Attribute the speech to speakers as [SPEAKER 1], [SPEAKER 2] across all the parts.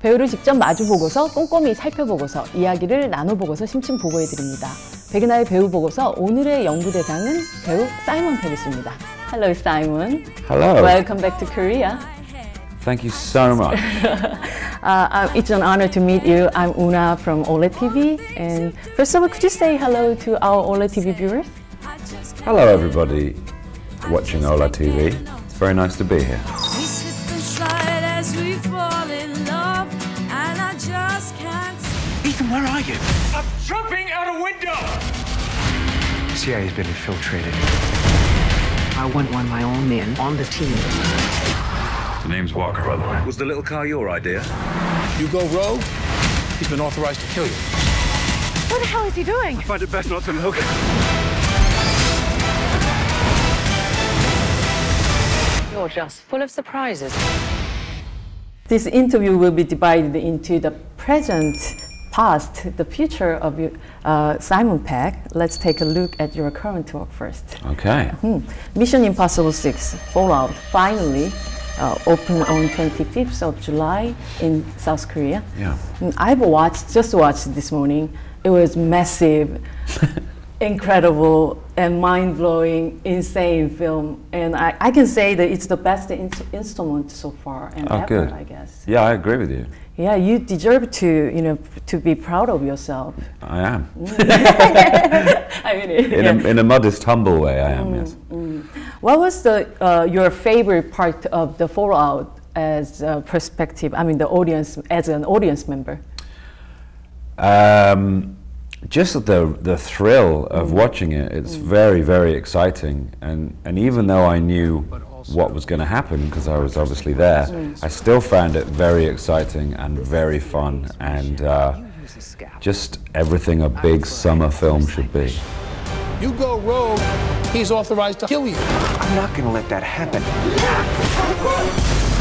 [SPEAKER 1] 배우를 직접 마주보고서 꼼꼼히 살펴보고서 이야기를 나눠보고서 심층 보고해드립니다. 백은하의 배우보고서 오늘의 연구대상은 배우 사이먼 팩입니다. Hello, Simon.
[SPEAKER 2] Hello.
[SPEAKER 1] Welcome back to Korea.
[SPEAKER 2] Thank you so much.
[SPEAKER 1] It's an honor to meet you. I'm Una from OLED TV. And first of all, could you say hello to our OLED TV viewers?
[SPEAKER 2] Hello everybody watching OLED TV. It's very nice to be here.
[SPEAKER 3] We slip and slide as we fall in love, and I just can't.
[SPEAKER 4] Ethan, where are you?
[SPEAKER 5] I'm jumping out a window!
[SPEAKER 4] CIA's been infiltrated. I want one of my own men on the team.
[SPEAKER 5] The name's Walker, by the way.
[SPEAKER 6] Was the little car your idea?
[SPEAKER 7] You go rogue, he's been authorized to kill you.
[SPEAKER 3] What the hell is he doing?
[SPEAKER 5] I find it best not to look.
[SPEAKER 8] You're just full of surprises.
[SPEAKER 1] This interview will be divided into the present, past, the future of Simon Pegg. Let's take a look at your current work first.
[SPEAKER 2] Okay.
[SPEAKER 1] Mission Impossible 6 Fallout finally opened on 25th of July in South Korea.
[SPEAKER 2] Yeah.
[SPEAKER 1] I've just watched this morning. It was massive, incredible, and mind-blowing, insane film. And I can say that it's the best instrument so far and ever,
[SPEAKER 2] good.
[SPEAKER 1] I guess.
[SPEAKER 2] Yeah, I agree with you.
[SPEAKER 1] Yeah, you deserve to, to be proud of yourself.
[SPEAKER 2] I am.
[SPEAKER 1] I mean,
[SPEAKER 2] In a modest, humble way, I am, yes.
[SPEAKER 1] What was your favorite part of the Fallout as a perspective? I mean, the audience as an audience member.
[SPEAKER 2] Just the thrill of watching it. It's very, very exciting. And even though I knew what was going to happen, because I was obviously there, I still found it very exciting and very fun, and just everything a big summer film should be.
[SPEAKER 7] You go rogue, he's authorized to kill you.
[SPEAKER 4] I'm not going to let that happen.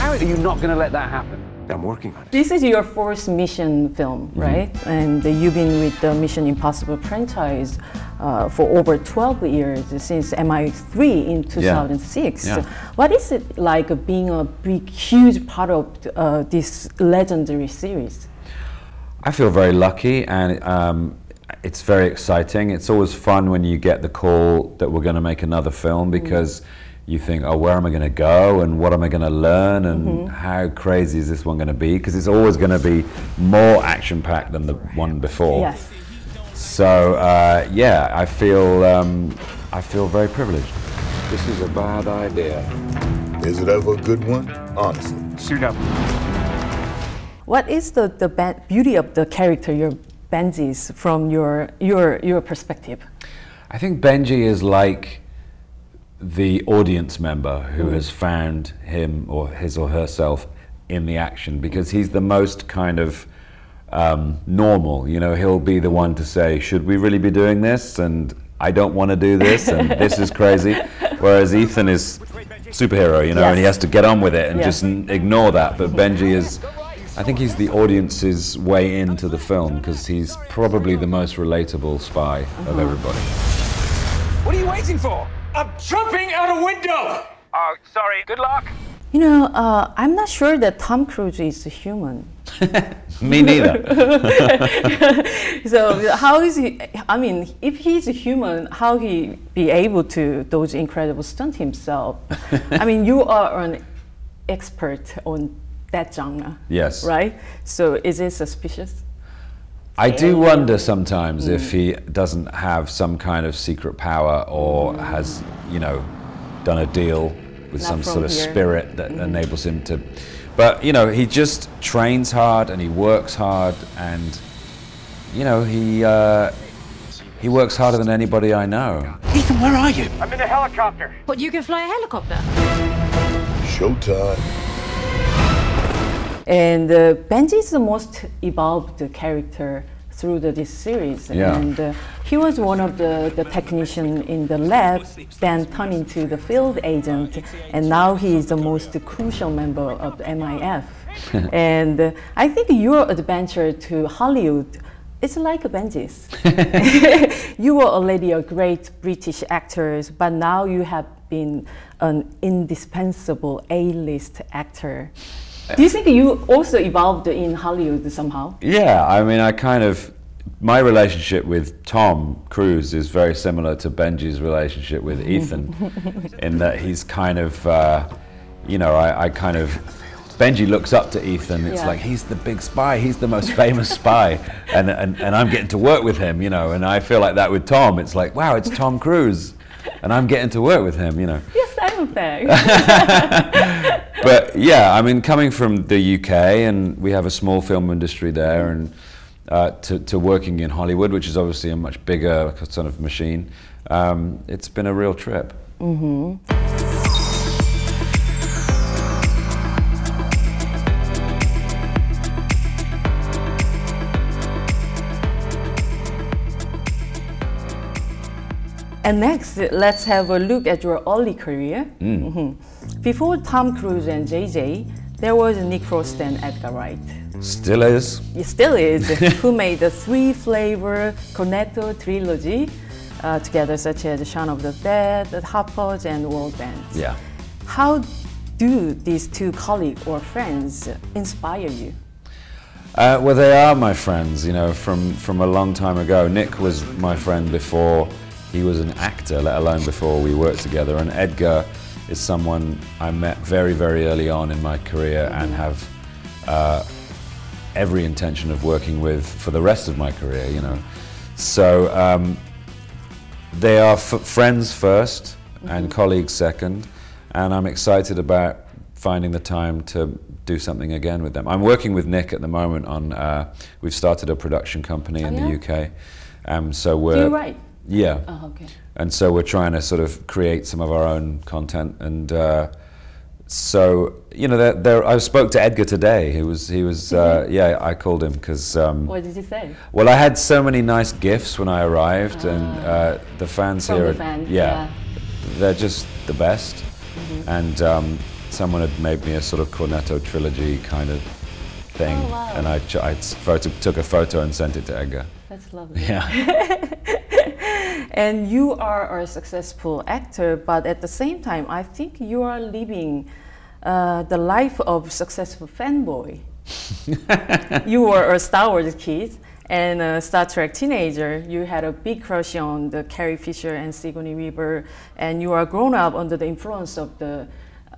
[SPEAKER 4] How are you not going to let that happen? I'm working on it.
[SPEAKER 1] This is your fourth mission film, right? And you've been with the Mission Impossible franchise for over 12 years, since MI3 in 2006.
[SPEAKER 2] Yeah.
[SPEAKER 1] What is it like being a big, huge part of this legendary series?
[SPEAKER 2] I feel very lucky, and it's very exciting. It's always fun when you get the call that we're going to make another film, because you think, oh, where am I going to go, and what am I going to learn, and how crazy is this one going to be? Because it's always going to be more action-packed than the one before.
[SPEAKER 1] Yes.
[SPEAKER 2] So yeah, I feel very privileged.
[SPEAKER 6] This is a bad idea.
[SPEAKER 9] Is it ever a good one? Honestly.
[SPEAKER 4] Suit up.
[SPEAKER 1] What is the beauty of the character, Benji's, from your perspective?
[SPEAKER 2] I think Benji is like the audience member who has found him or his or herself in the action, because he's the most kind of normal. He'll be the one to say, should we really be doing this? And I don't want to do this, and this is crazy. Whereas Ethan is superhero, and he has to get on with it and just ignore that. But Benji is, I think he's the audience's way into the film, because he's probably the most relatable spy of everybody.
[SPEAKER 5] What are you waiting for? I'm jumping out a window!
[SPEAKER 4] Oh, sorry. Good luck.
[SPEAKER 1] I'm not sure that Tom Cruise is a human.
[SPEAKER 2] Me neither.
[SPEAKER 1] So how is he, I mean, if he's a human, how he be able to those incredible stunts himself? I mean, you are an expert on that genre.
[SPEAKER 2] Yes.
[SPEAKER 1] Right? So is it suspicious?
[SPEAKER 2] I do wonder sometimes if he doesn't have some kind of secret power, or has, done a deal with some sort of spirit that enables him to. But, he just trains hard and he works hard, and, he works harder than anybody I know.
[SPEAKER 4] Ethan, where are you?
[SPEAKER 5] I'm in a helicopter.
[SPEAKER 3] What, you can fly a helicopter?
[SPEAKER 9] Showtime.
[SPEAKER 1] And Benji is the most evolved character through this series.
[SPEAKER 2] Yeah.
[SPEAKER 1] And he was one of the technicians in the lab, then turned into the field agent, and now he is the most crucial member of the MIF. And I think your adventure to Hollywood is like Benji's. You were already a great British actor, but now you have been an indispensable A-list actor. Do you think you also evolved in Hollywood somehow?
[SPEAKER 2] Yeah, I mean, my relationship with Tom Cruise is very similar to Benji's relationship with Ethan, in that he's kind of, I kind of, Benji looks up to Ethan. It's like, he's the big spy, he's the most famous spy, and I'm getting to work with him, and I feel like that with Tom. It's like, wow, it's Tom Cruise, and I'm getting to work with him,
[SPEAKER 1] Yes, I'm a fan.
[SPEAKER 2] But yeah, I mean, coming from the UK, and we have a small film industry there, and to working in Hollywood, which is obviously a much bigger sort of machine, it's been a real trip.
[SPEAKER 1] Mm-hmm. And next, let's have a look at your early career. Mm-hmm. Before Tom Cruise and JJ, there was Nick Frost and Edgar Wright.
[SPEAKER 2] Still is.
[SPEAKER 1] It still is. Who made the three-flavor Cornetto trilogy together, such as Shaun of the Dead, The Hoppers, and World Bands.
[SPEAKER 2] Yeah.
[SPEAKER 1] How do these two colleagues or friends inspire you?
[SPEAKER 2] Well, they are my friends, from a long time ago. Nick was my friend before he was an actor, let alone before we worked together. And Edgar is someone I met very, very early on in my career and have every intention of working with for the rest of my career, So they are friends first and colleagues second, and I'm excited about finding the time to do something again with them. I'm working with Nick at the moment on, we've started a production company in the UK. So we're...
[SPEAKER 1] Do you write?
[SPEAKER 2] Yeah.
[SPEAKER 1] Oh, okay.
[SPEAKER 2] And so we're trying to sort of create some of our own content, and so I spoke to Edgar today. He was I called him because.
[SPEAKER 1] What did you say?
[SPEAKER 2] Well, I had so many nice gifts when I arrived, and the fans
[SPEAKER 1] From
[SPEAKER 2] here,
[SPEAKER 1] the fans,
[SPEAKER 2] they're just the best. And someone had made me a sort of Cornetto trilogy kind of thing, and I took a photo and sent it to Edgar.
[SPEAKER 1] That's lovely.
[SPEAKER 2] Yeah.
[SPEAKER 1] And you are a successful actor, but at the same time, I think you are living the life of successful fanboy. You were a Star Wars kid and a Star Trek teenager. You had a big crush on the Carrie Fisher and Sigourney Weaver, and you are grown up under the influence of the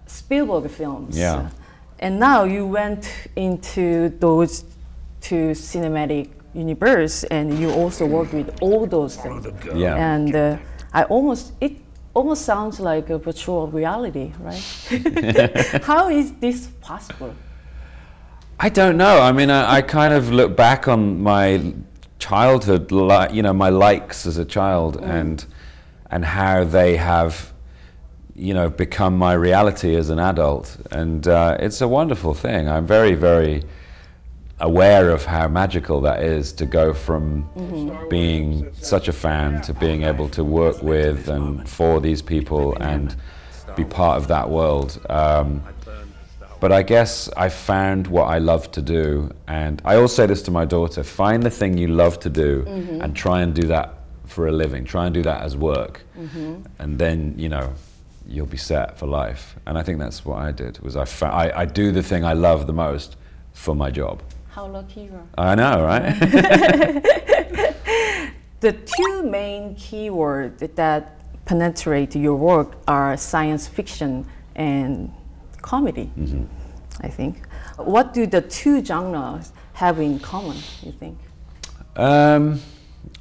[SPEAKER 1] Spielberg films.
[SPEAKER 2] Yeah.
[SPEAKER 1] And now you went into those two cinematic universe, and you also work with all those things.
[SPEAKER 2] Yeah.
[SPEAKER 1] And it almost sounds like a virtual reality, right? How is this possible?
[SPEAKER 2] I don't know. I mean, I kind of look back on my childhood, my likes as a child, and how they have, become my reality as an adult, and it's a wonderful thing. I'm very, very aware of how magical that is, to go from being such a fan to being able to work with and for these people and be part of that world. But I guess I found what I love to do, and I always say this to my daughter: find the thing you love to do and try and do that for a living, try and do that as work, and then you'll be set for life. And I think that's what I did, was I do the thing I love the most for my job.
[SPEAKER 1] How lucky you are.
[SPEAKER 2] I know, right?
[SPEAKER 1] The two main keywords that penetrate your work are science fiction and comedy, I think. What do the two genres have in common, you think?
[SPEAKER 2] I'm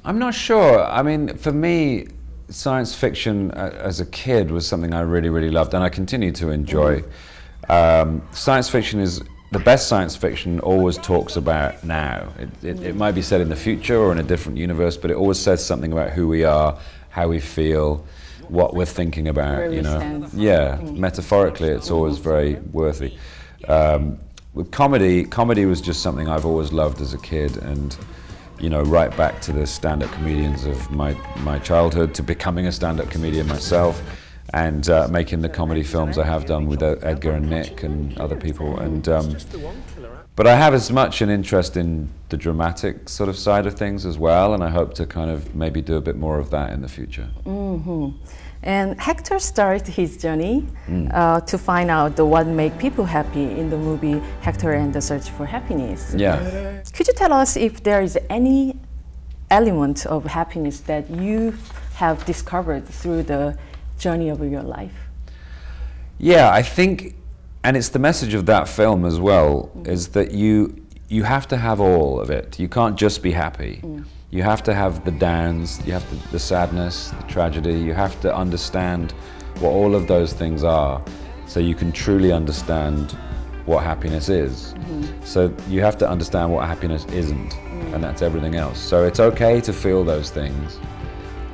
[SPEAKER 2] not sure. I mean, for me, science fiction as a kid was something I really, really loved, and I continue to enjoy. Science fiction is... The best science fiction always talks about now. It might be set in the future or in a different universe, but it always says something about who we are, how we feel, what we're thinking about.
[SPEAKER 1] Where we stand.
[SPEAKER 2] Yeah, metaphorically, it's always very worthy. With comedy was just something I've always loved as a kid, and right back to the stand-up comedians of my childhood, to becoming a stand-up comedian myself, and making the comedy films I have done with Edgar and Nick and other people. And but I have as much an interest in the dramatic sort of side of things as well, and I hope to kind of maybe do a bit more of that in the future.
[SPEAKER 1] And Hector started his journey to find out what make people happy in the movie Hector and the Search for Happiness.
[SPEAKER 2] Yeah.
[SPEAKER 1] Could you tell us if there is any element of happiness that you have discovered through the journey of your life?
[SPEAKER 2] Yeah, I think, and it's the message of that film as well, is that you have to have all of it. You can't just be happy. You have to have the downs, you have the sadness, the tragedy. You have to understand what all of those things are so you can truly understand what happiness is. So you have to understand what happiness isn't, and that's everything else. So it's okay to feel those things,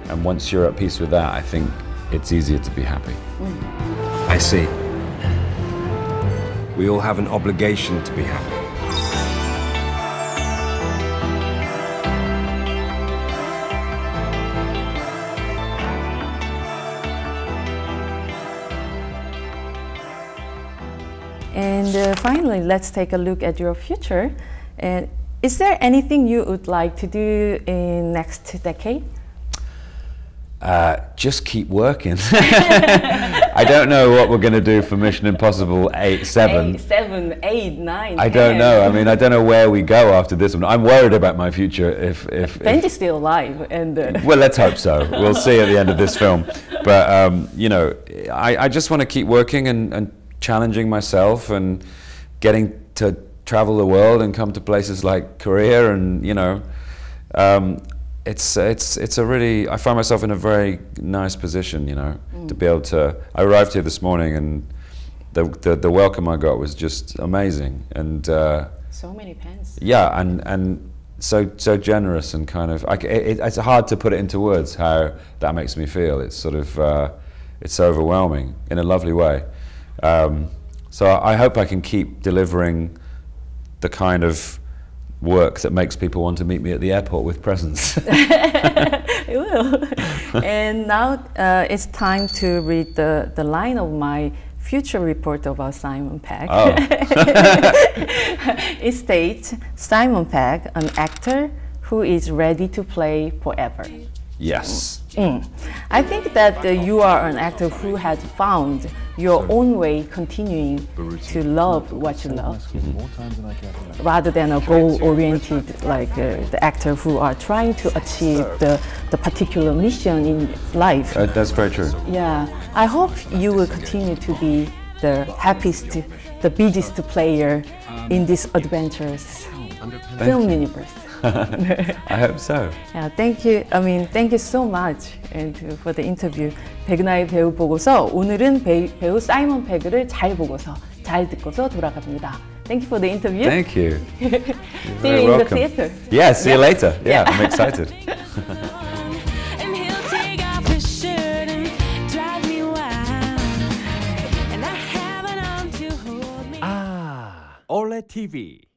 [SPEAKER 2] and once you're at peace with that, I think it's easier to be happy.
[SPEAKER 6] I see. We all have an obligation to be happy.
[SPEAKER 1] And finally, let's take a look at your future. And is there anything you would like to do in next decade?
[SPEAKER 2] Just keep working. I don't know what we're going to do for Mission Impossible 7.
[SPEAKER 1] 7, 8, 9,
[SPEAKER 2] I don't know. I mean, I don't know where we go after this one. I'm worried about my future if
[SPEAKER 1] Benji's still alive. And
[SPEAKER 2] well, let's hope so. We'll see at the end of this film. But, you know, I just want to keep working and challenging myself and getting to travel the world and come to places like Korea, and you know, it's a really, I find myself in a very nice position, you know, to be able to. I arrived here this morning, and the welcome I got was just amazing, and
[SPEAKER 1] so many fans.
[SPEAKER 2] Yeah, and so generous, and kind of it's hard to put it into words how that makes me feel. It's sort of it's so overwhelming in a lovely way. So I hope I can keep delivering the kind of work that makes people want to meet me at the airport with presents.
[SPEAKER 1] It will. And now it's time to read the line of my future report about Simon Pegg.
[SPEAKER 2] Oh.
[SPEAKER 1] It states, Simon Pegg, an actor who is ready to play forever.
[SPEAKER 2] Yes.
[SPEAKER 1] I think that you are an actor who has found your own way continuing to love what you love, rather than a goal-oriented, like the actor who are trying to achieve the particular mission in life.
[SPEAKER 2] That's very true.
[SPEAKER 1] Yeah, I hope you will continue to be the happiest, the busiest player in this adventurous film universe.
[SPEAKER 2] I hope so.
[SPEAKER 1] Yeah, thank you. I mean, thank you so much and for the interview. 백나의 배우 보고서. 오늘은 배우 사이먼 페그를 잘 보고서, 잘 듣고서 돌아갑니다. Thank you for the interview.
[SPEAKER 2] Thank you.
[SPEAKER 1] See you in the theater.
[SPEAKER 2] Yeah, see you later. Yeah, I'm excited.
[SPEAKER 3] And he'll take off his shirt and drive me wild. And I have an arm to hold me.
[SPEAKER 10] Ole TV.